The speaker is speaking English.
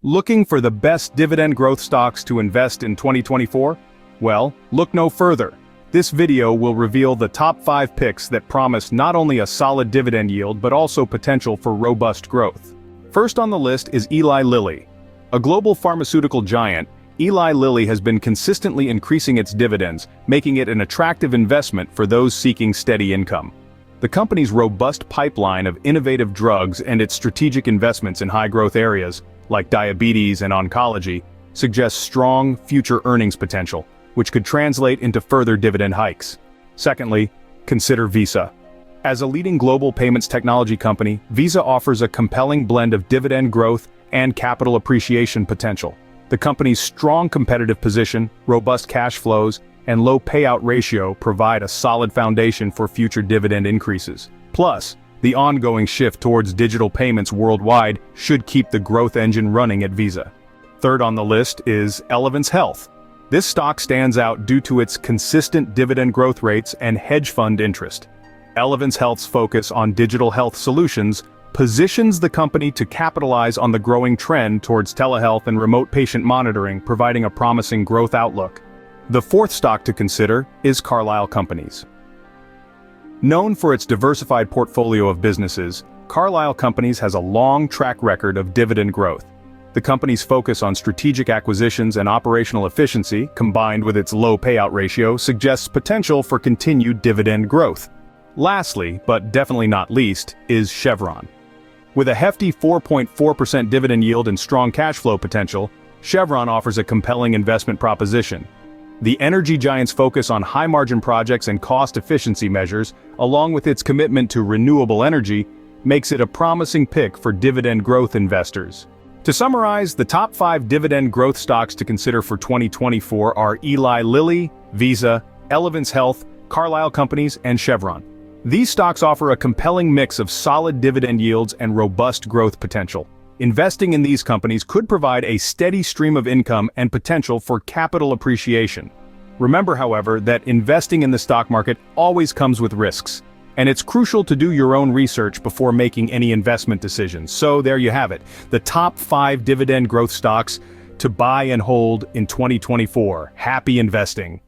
Looking for the best dividend growth stocks to invest in 2024? Well, look no further. This video will reveal the top 5 picks that promise not only a solid dividend yield but also potential for robust growth. First on the list is Eli Lilly. A global pharmaceutical giant, Eli Lilly has been consistently increasing its dividends, making it an attractive investment for those seeking steady income. The company's robust pipeline of innovative drugs and its strategic investments in high-growth areas, like diabetes and oncology, suggests strong future earnings potential, which could translate into further dividend hikes. Secondly, consider Visa. As a leading global payments technology company, Visa offers a compelling blend of dividend growth and capital appreciation potential. The company's strong competitive position, robust cash flows, and low payout ratio provide a solid foundation for future dividend increases. Plus, the ongoing shift towards digital payments worldwide should keep the growth engine running at Visa. Third on the list is Elevance Health. This stock stands out due to its consistent dividend growth rates and hedge fund interest. Elevance Health's focus on digital health solutions positions the company to capitalize on the growing trend towards telehealth and remote patient monitoring, providing a promising growth outlook. The fourth stock to consider is Carlyle Companies. Known for its diversified portfolio of businesses, Carlyle Companies has a long track record of dividend growth. The company's focus on strategic acquisitions and operational efficiency, combined with its low payout ratio, suggests potential for continued dividend growth. Lastly, but definitely not least, is Chevron. With a hefty 4.4% dividend yield and strong cash flow potential, Chevron offers a compelling investment proposition. The energy giant's focus on high-margin projects and cost efficiency measures, along with its commitment to renewable energy, makes it a promising pick for dividend growth investors. To summarize, the top 5 dividend growth stocks to consider for 2024 are Eli Lilly, Visa, Elevance Health, Carlyle Companies, and Chevron. These stocks offer a compelling mix of solid dividend yields and robust growth potential. Investing in these companies could provide a steady stream of income and potential for capital appreciation. Remember, however, that investing in the stock market always comes with risks, and it's crucial to do your own research before making any investment decisions. So there you have it, the top 5 dividend growth stocks to buy and hold in 2024. Happy investing!